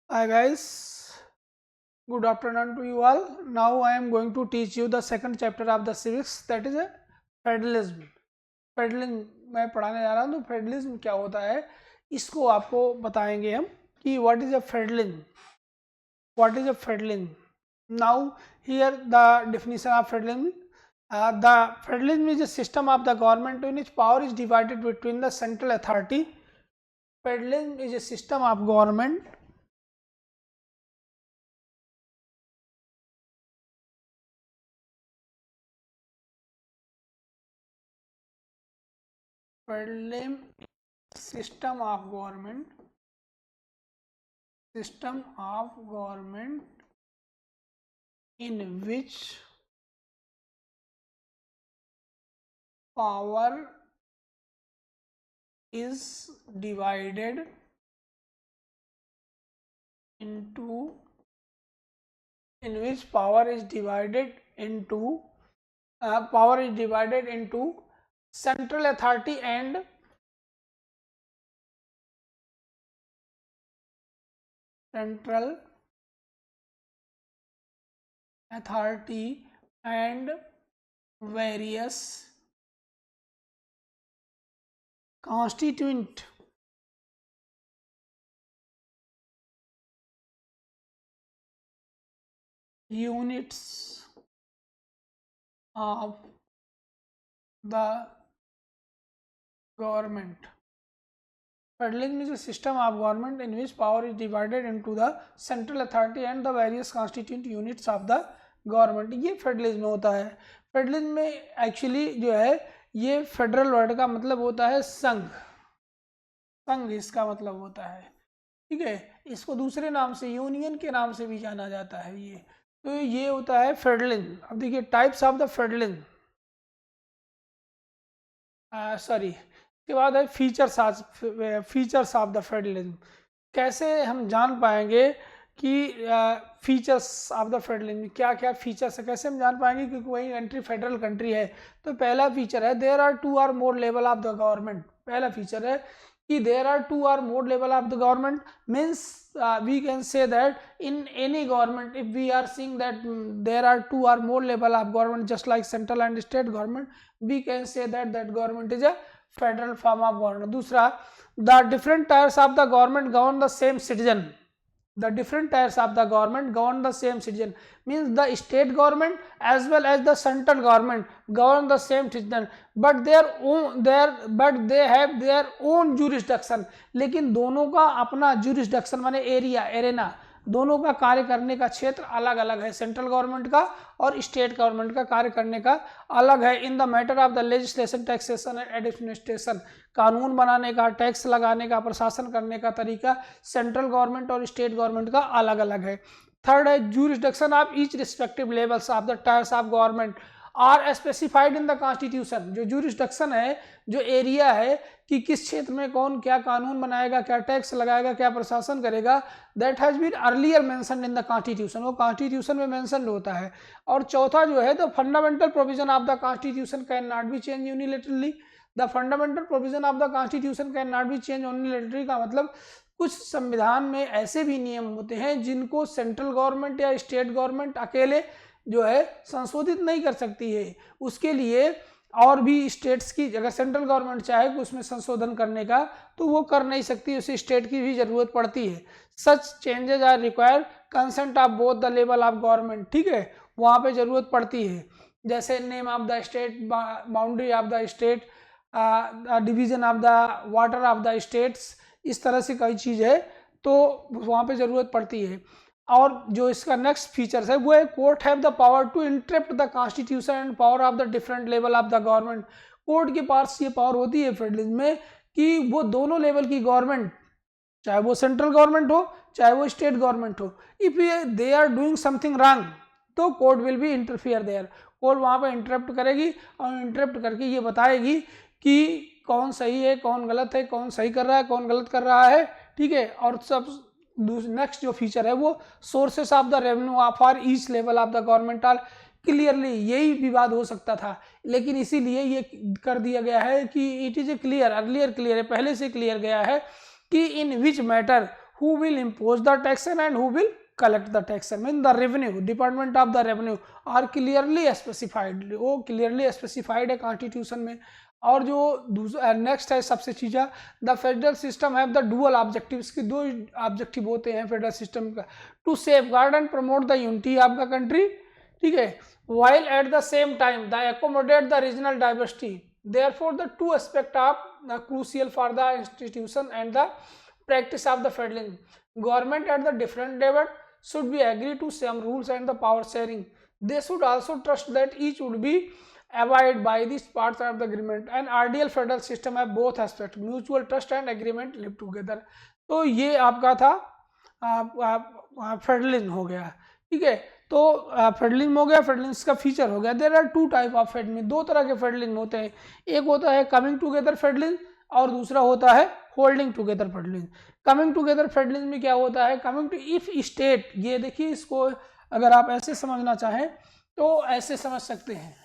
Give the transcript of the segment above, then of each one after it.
Hi guys, good afternoon to you all. Now I am going to teach you the second chapter of the civics, that is a federalism. Federalism मैं पढ़ाने जा रहा हूँ. तो federalism क्या होता है इसको आपको बताएंगे हम कि what is a federalism. What is a federalism? Now here the definition of federalism. The federalism is a system of the government in which power is divided between the central authority. Federalism is a system of government federalism system of government in which power is divided into central authority and various constituent units of the government. Federalism is a system of government in which power is divided into the central authority and the various constituent units of the government. ये federalism होता है. Federalism में actually जो है ये federal word का मतलब होता है संघ. संघ इसका मतलब होता है. ठीक है, इसको दूसरे नाम से यूनियन के नाम से भी जाना जाता है. ये तो ये होता है फेडरलिज्म. अब देखिए types of the federalism, sorry के बाद है फीचर्स ऑफ द फेडरलिज्म. कैसे हम जान पाएंगे कि फीचर्स ऑफ द फेडरलिज्म क्या क्या फीचर्स है, कैसे हम जान पाएंगे क्योंकि वही कंट्री फेडरल कंट्री है. तो पहला फीचर है देयर आर 2 और मोर लेवल ऑफ द गवर्नमेंट. पहला फीचर है कि there are 2 or more level of the government means we can say that in any government if we are seeing that there are 2 or more level of government just like central and state government, we can say that that government is a federal form of government. दूसरा, the different tiers of the government govern the same citizen. The different tiers of the government govern the same citizen means the state government as well as the central government govern the same citizen but they have their own jurisdiction. लेकिन दोनों का अपना jurisdiction माने area arena, दोनों का कार्य करने का क्षेत्र अलग अलग है. सेंट्रल गवर्नमेंट का और स्टेट गवर्नमेंट का कार्य करने का अलग है. In the matter of the legislation, taxation and administration, कानून बनाने का, टैक्स लगाने का, प्रशासन करने का तरीका सेंट्रल गवर्नमेंट और स्टेट गवर्नमेंट का अलग अलग है. थर्ड है jurisdiction of each respective levels of the tiers of government are specified in the constitution. जो ज्यूरिसडिक्शन है, जो एरिया है कि किस क्षेत्र में कौन क्या कानून बनाएगा, क्या टैक्स लगाएगा, क्या प्रशासन करेगा, that has been earlier mentioned in the constitution. वो कॉन्स्टिट्यूशन में मेंशन होता है. और चौथा जो है the fundamental provision of the constitution can not be change unilaterally. The fundamental provision of the constitution can not be change unilaterally का मतलब कुछ संविधान में ऐसे भी नियम होते हैं जिनको सेंट्रल गवर्नमेंट या स्टेट गवर्नमेंट अकेले जो है संशोधित नहीं कर सकती है. उसके लिए और भी स्टेट्स की, अगर सेंट्रल गवर्नमेंट चाहे कि उसमें संशोधन करने का तो वो कर नहीं सकती, उसे स्टेट की भी जरूरत पड़ती है. Such changes are required consent of both the level of government. ठीक है, वहाँ पे जरूरत पड़ती है. जैसे name of the state, boundary of the state, division of the water of the states, इस तरह से कई चीज़ है तो वहाँ पे ज़रूरत पड़ती है. और जो इसका नेक्स्ट फीचर्स है वो है court have the power to interrupt the constitution and power of the different level of the government. Court के पास ये पावर होती है फेडरलिज्म में कि वो दोनों लेवल की गवर्नमेंट, चाहे वो सेंट्रल गवर्नमेंट हो चाहे वो स्टेट गवर्नमेंट हो, if they are doing something wrong तो court will be interfere there. Court वहाँ पर इंटरप्ट करेगी और इंटरप्ट करके ये बताएगी कि कौन सही है, कौन गलत है, कौन सही कर रहा है, कौन गलत कर रहा है. ठीक है, और सब नेक्स्ट जो फीचर है वो sources of the revenue for each level of the government are clearly. यही विवाद हो सकता था लेकिन इसीलिए ये कर दिया गया है कि it is a clear, earlier clear है, पहले से क्लियर गया है कि in which matter who will impose the taxation and who will collect the taxation. Mean the revenue, department of the revenue are clearly specified, वो clearly specified है constitution में. और जो नेक्स्ट है सबसे चीज़, the federal system have the dual objective, इसके दो ऑब्जेक्टिव होते हैं फेडरल सिस्टम का, to safeguard and promote the unity of the country, ठीक है, while at the same time they accommodate the regional diversity. Therefore the two aspects are crucial for the institution and the practice of the federalism. Government at the different level should be agree to some rules and the power sharing. They should also trust that each would be abide by these parts of the agreement. An ideal federal system have both aspects, mutual trust and agreement live together. तो ये आपका था federalism हो गया, ठीक है. तो federalism हो गया, फेडरलिज्म का फीचर हो गया. There are two type of federalism, दो तरह के फेडरलिज्म होते हैं. एक होता है कमिंग टुगेदर फेडरलिज्म और दूसरा होता है holding together federalism. Coming together federalism में क्या होता है, कमिंग टू इफ स्टेट, ये देखिए इसको अगर आप ऐसे समझना चाहें तो ऐसे समझ सकते हैं.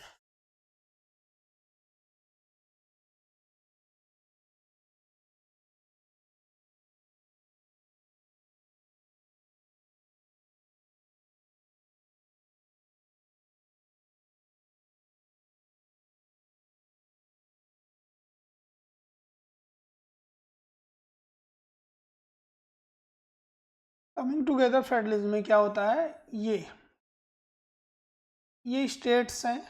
कमिंग टुगेदर फेडरलिज्म में क्या होता है, ये स्टेट्स हैं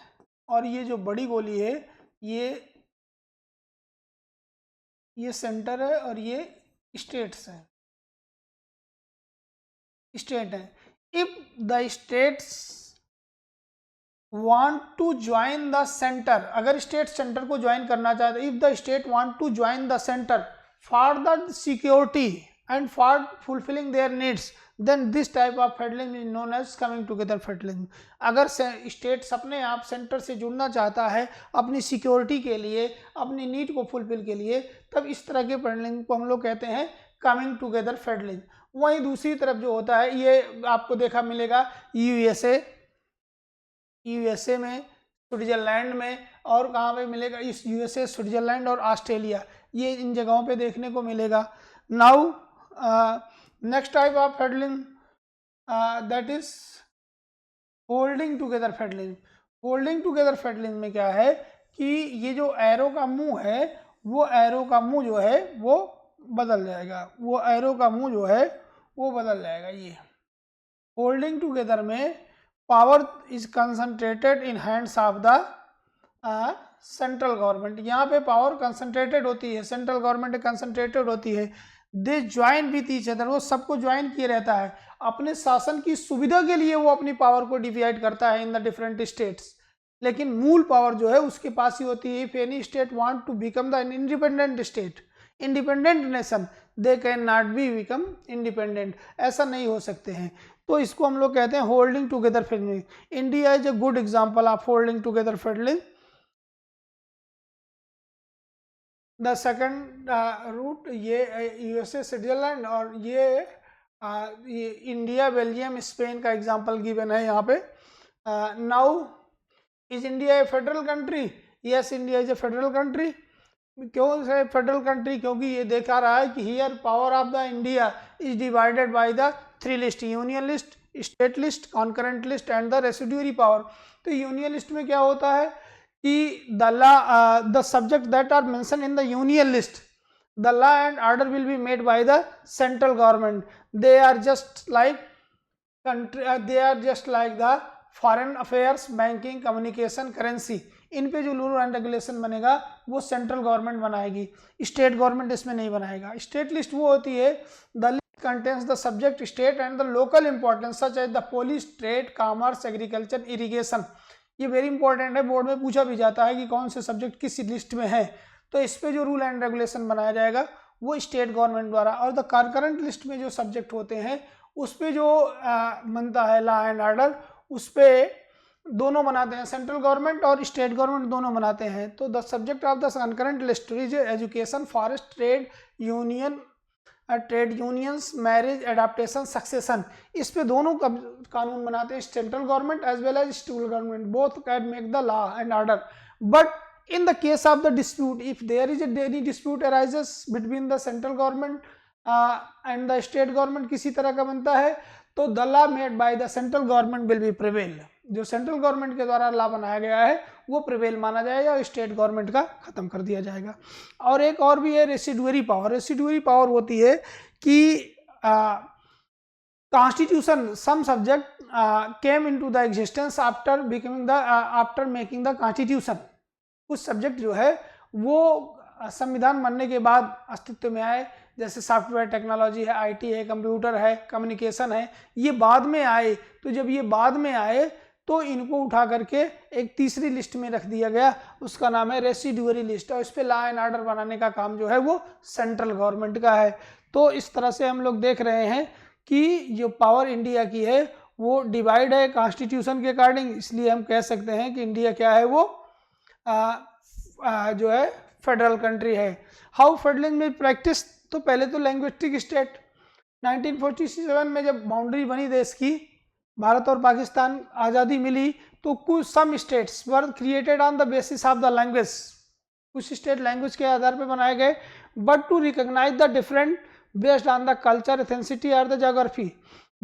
और ये जो बड़ी गोली है ये सेंटर है और ये स्टेट्स हैं, स्टेट है. If the states want to join the centre, अगर स्टेट सेंटर को ज्वाइन करना चाहते, if the state want to join the centre for the security and for fulfilling their needs, then this type of federalism is known as coming together federalism. अगर states अपने आप centre से जुड़ना चाहता है अपनी सिक्योरिटी के लिए, अपनी नीड को फुलफिल के लिए, तब इस तरह के फेडरलिज्म को हम लोग कहते हैं कमिंग टुगेदर फेडरलिज्म. वहीं दूसरी तरफ जो होता है, ये आपको देखा मिलेगा यूएसए में, स्विट्जरलैंड में, और कहाँ पे मिलेगा, इस यूएसए, स्विट्जरलैंड और ऑस्ट्रेलिया, ये इन जगहों पे देखने को मिलेगा. Now next type of federalism that is holding together federalism. holding together federalism में क्या है कि ये जो एरो का मुंह है, वो एरो का मुंह जो है वो बदल जाएगा, वो एरो का मुंह जो है वो बदल जाएगा. ये होल्डिंग टुगेदर में power is concentrated in hands of the central government. यहाँ पे पावर कंसंट्रेटेड होती है, सेंट्रल गवर्नमेंट कंसंट्रेटेड होती है. They join with each other, वो सबको ज्वाइन किए रहता है, अपने शासन की सुविधा के लिए वो अपनी पावर को डिवाइड करता है इन द डिफरेंट स्टेट्स, लेकिन मूल पावर जो है उसके पास ही होती है. If any state want to become the independent state, independent nation, they can not be become independent, ऐसा नहीं हो सकते हैं. तो इसको हम लोग कहते हैं holding together federalism. India is a good example of holding together federalism. The second root ये यूएसए, स्विट्जरलैंड, और ये इंडिया, बेल्जियम, स्पेन का एग्जांपल गिवन है यहाँ पे. Now is India a federal country? Yes, India is a federal country. क्यों है federal country? क्योंकि ये देखा रहा है कि here power of the India is divided by the three list, union list, state list, concurrent list and the residuary power. तो union list में क्या होता है कि the subject that are mentioned in the union list, the law and order will be made by the central government. They are just like country, they are just like the foreign affairs, banking, communication, currency. इन पे जो rule and regulation बनेगा वो central government बनाएगी, state government इसमें नहीं बनाएगा. State list वो होती है, the list contains the subject state and the local importance such as the police, trade, commerce, agriculture, irrigation. ये वेरी इंपॉर्टेंट है, बोर्ड में पूछा भी जाता है कि कौन से सब्जेक्ट किस लिस्ट में है. तो इस पे जो रूल एंड रेगुलेशन बनाया जाएगा वो स्टेट गवर्नमेंट द्वारा. और द कॉन्करेंट लिस्ट में जो सब्जेक्ट होते हैं उस पे जो बनता है लॉ एंड ऑर्डर, उस पे दोनों बनाते हैं, सेंट्रल गवर्नमेंट और स्टेट गवर्नमेंट दोनों बनाते हैं. तो the subject of the concurrent list is education, forest, trade unions, marriage, adaptation, succession. इस पे दोनों कानून बनाते हैं central government as well as state government. Both can make the law and order. But in the case of the dispute, if there is any dispute arises between the central government and the state government किसी तरह का बनता है, तो the law made by the central government will be prevail. जो central government के द्वारा law बनाया गया है वो प्रिवेल माना जाएगा और स्टेट गवर्नमेंट का खत्म कर दिया जाएगा। और एक और भी है रेसिडुअरी पावर। रेसिडुअरी पावर होती है कि constitution some subject came into the existence after making the constitution. कुछ सब्जेक्ट जो है वो संविधान बनने के बाद अस्तित्व में आए, जैसे सॉफ्टवेयर टेक्नोलॉजी है, आईटी है, कंप्यूटर है, कम्युनिकेशन है, ये बाद में आए। तो जब ये बाद में आए तो इनको उठा करके एक तीसरी लिस्ट में रख दिया गया, उसका नाम है रेसिडुअरी लिस्ट, और इस पे लॉ एंड ऑर्डर बनाने का काम जो है वो सेंट्रल गवर्नमेंट का है। तो इस तरह से हम लोग देख रहे हैं कि जो पावर इंडिया की है वो डिवाइड है कॉन्स्टिट्यूशन के अकॉर्डिंग, इसलिए हम कह सकते हैं कि इंडिया क्या है वो जो है फेडरल कंट्री है। हाउ फेडरलिज्म में प्रैक्टिस, तो पहले तो लैंग्विस्टिक स्टेट 1947 में जब बाउंड्री बनी देश की, भारत और पाकिस्तान आज़ादी मिली, तो कुछ some states were created on the basis of the language. कुछ स्टेट लैंग्वेज के आधार पर बनाए गए, but to recognize the different based on the culture, ethnicity और the geography.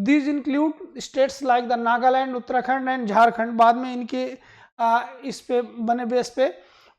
These include states like the Nagaland, Uttarakhand and Jharkhand. बाद में इनके इस पे बने बेस पे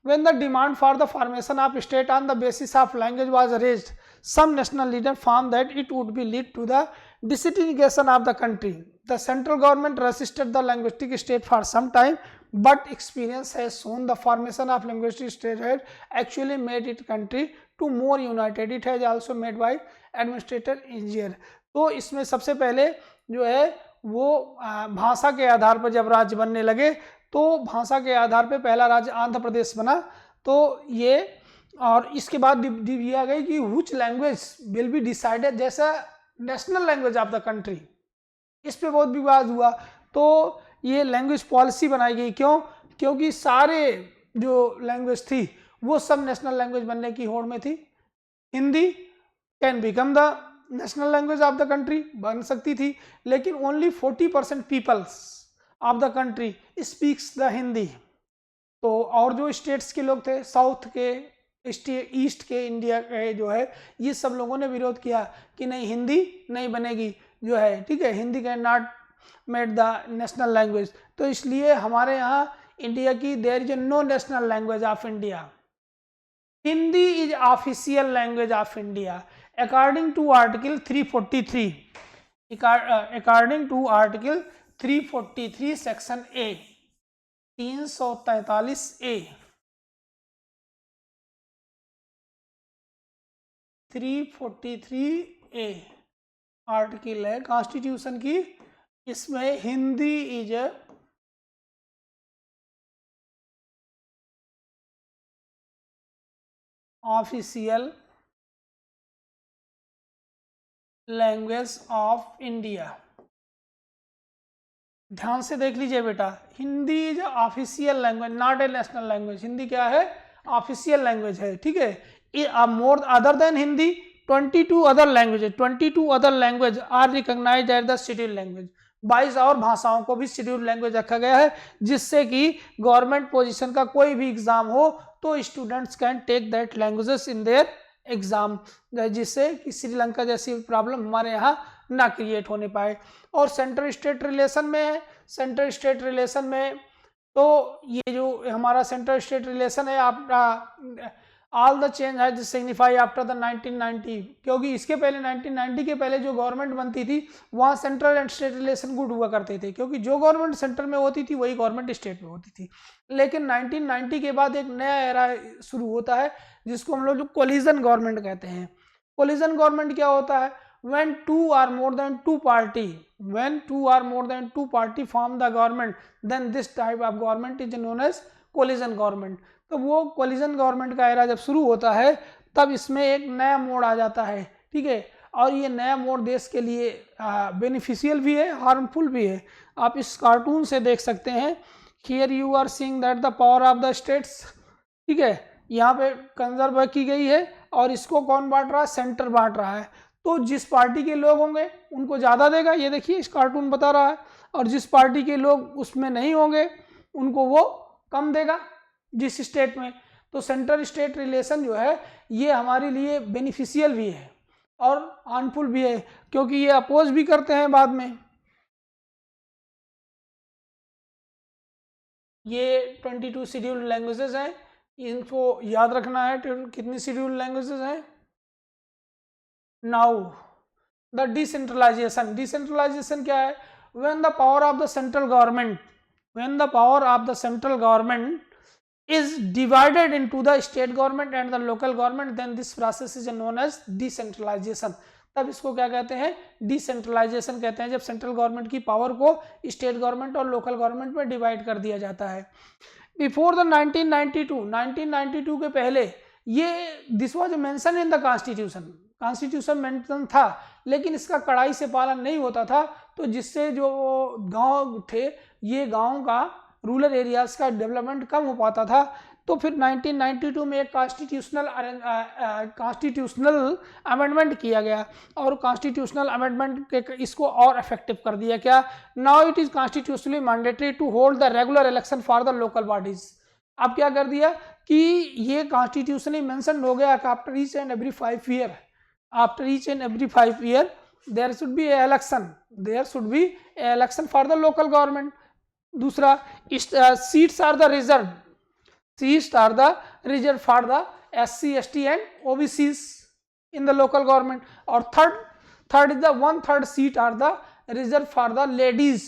when the demand for the formation of state on the basis of language was raised, some national leaders found that it would be lead to the disintegration of the country. The central government resisted the linguistic state for some time, but experience has shown the formation of linguistic state has actually made its country to more united. It has also made by administrator easier. तो इसमें सबसे पहले जो है वो भाषा के आधार पर जब राज्य बनने लगे तो भाषा के आधार पे पहला राज्य आंध्र प्रदेश बना। तो ये और इसके बाद दिया गई कि which language will be decided जैसा national language of the country, इस पे बहुत विवाद हुआ। तो ये लैंग्वेज पॉलिसी बनाई गई, क्यों? क्योंकि सारे जो लैंग्वेज थी वो सब नेशनल लैंग्वेज बनने की होड़ में थी। Hindi can become the national language of the country, बन सकती थी, लेकिन only 40% peoples of the country speaks the Hindi. तो और जो स्टेट्स के लोग थे, साउथ के, ईस्ट के इंडिया के जो है, ये सब लोगों ने विरोध किया कि नहीं, हिंदी नहीं बनेगी जो है, ठीक है, Hindi can not made the national language. तो इसलिए हमारे यहाँ इंडिया की there is no national language of India. Hindi is official language of India according to article 343, according to article 343 section A, 343 A, 343 A article है कॉन्स्टिट्यूशन की। इसमें Hindi is official language of India. ध्यान से देख लीजिए बेटा, Hindi is official language, not a national language. Hindi क्या है? ऑफिशियल लैंग्वेज है, ठीक है। More other than Hindi 22 other language, 22 other language are recognized as the schedule language. 22 और भाषाओं को भी शेड्यूल लैंग्वेज रखा गया है, जिससे कि गवर्नमेंट पोजीशन का कोई भी एग्जाम हो तो students can take that languages in their exam, जिससे कि श्रीलंका जैसी प्रॉब्लम हमारे यहाँ ना क्रिएट होने पाए। और सेंट्रल स्टेट रिलेशन में है, सेंट्रल स्टेट रिलेशन में तो ये जो हमारा सेंट्रल स्टेट रिलेशन है, आप ऑल द चेंज है सिग्निफाई आफ्टर द 1990, क्योंकि इसके पहले 1990 के पहले जो गवर्नमेंट बनती थी वहाँ central and state relation good हुआ करते थे, क्योंकि जो गवर्नमेंट सेंटर में होती थी वही गवर्नमेंट स्टेट में होती थी। लेकिन 1990 के बाद एक नया एरा शुरू होता है जिसको हम लोग कोलिजन गवर्नमेंट कहते हैं। कोलिजन गवर्नमेंट क्या होता है? when two or more than two party form the government, then this type of government is known as coalition government। तो वो कोलिजन गवर्नमेंट का एरा जब शुरू होता है तब इसमें एक नया मोड़ आ जाता है, ठीक है। और ये नया मोड़ देश के लिए बेनिफिशियल भी है, हार्मफुल भी है। आप इस कार्टून से देख सकते हैं, here you are seeing that the power of the states, ठीक है, यहाँ पे कंजर्व की गई है और इसको कौन बांट रहा है? सेंटर बांट रहा है। तो जिस पार्टी के लोग होंगे उनको ज़्यादा देगा, ये देखिए इस कार्टून बता रहा है, और जिस पार्टी के लोग उसमें नहीं होंगे उनको वो कम देगा जिस स्टेट में। तो सेंट्रल स्टेट रिलेशन जो है ये हमारे लिए बेनिफिशियल भी है। और हार्मफुल भी है, क्योंकि ये अपोज भी करते हैं बाद में। ये 22 शेड्यूल्ड लैंग्वेजेस हैं, इनको याद रखना है। कितनी शेड्यूल्ड लैंग्वेजेस हैं? नाउ द डिसेंट्रलाइजेशन, डिसेंट्रलाइजेशन क्या है? When the power of the central government, when the power of the central government is divided into the state government and the local government, then this process is known as decentralization। तब इसको क्या कहते हैं? Decentralisation कहते हैं, जब central government की power को स्टेट गवर्नमेंट और लोकल गवर्नमेंट में डिवाइड कर दिया जाता है। बिफोर द 1992 के पहले ये this was mention in the constitution mention था, लेकिन इसका कड़ाई से पालन नहीं होता था, तो जिससे जो गांव थे, ये गांव का रूरल एरियाज का डेवलपमेंट कम हो पाता था। तो फिर 1992 में एक कॉन्स्टिट्यूशनल अमेंडमेंट किया गया, और कॉन्स्टिट्यूशनल अमेंडमेंट इसको और इफेक्टिव कर दिया। क्या? Now it is constitutionally mandatory to hold the regular election for the local bodies. अब क्या कर दिया कि ये कॉन्स्टिट्यूशनली मेंशन हो गया कि after each and every 5 year, after each and every 5 year there should be a election, there should be a election for the local government. दूसरा, seats are the reserve, seats are the reserve for the SC ST and OBCs in the local government. और third is the 1/3 seat are the reserve for the ladies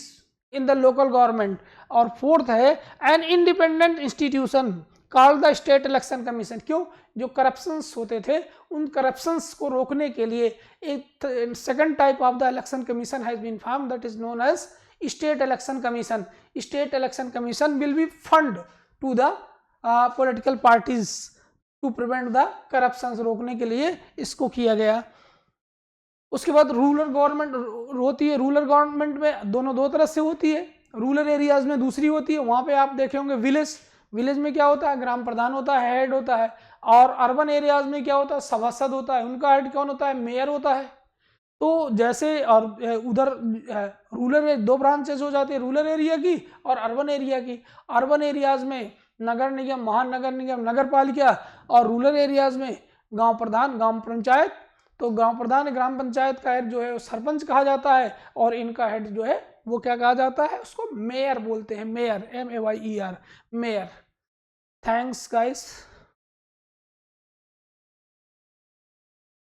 in the local government. और fourth है an independent institution called the state election commission. क्यों? जो corruptions होते थे, उन corruptions को रोकने के लिए एक second type of the election commission has been form, that is known as state election commission. State election commission will be fund to the political parties to prevent the corruption, रोकने के लिए इसको किया गया। उसके बाद रूरल गवर्नमेंट होती है, रूरल गवर्नमेंट में दो तरह से होती है, रूरल एरियाज में दूसरी होती है। वहां पे आप देखे होंगे विलेज, विलेज में क्या होता है? ग्राम प्रधान होता है, हेड होता है। और अर्बन एरियाज में क्या होता है? सभासद होता है, उनका हेड कौन होता है? मेयर होता है। तो जैसे और उधर रूरल 2 ब्रांचेस हो जाती है, रूरल एरिया की और अर्बन एरिया की। अर्बन एरियाज में नगर निगम, महानगर निगम, नगर पालिका, और रूरल एरियाज में गांव प्रधान, ग्राम पंचायत। तो गांव प्रधान, ग्राम पंचायत का हेड जो है सरपंच कहा जाता है, और इनका हेड जो है वो क्या कहा जाता है? उसको मेयर बोलते हैं, mayor, MAYER, mayor. Thanks guys.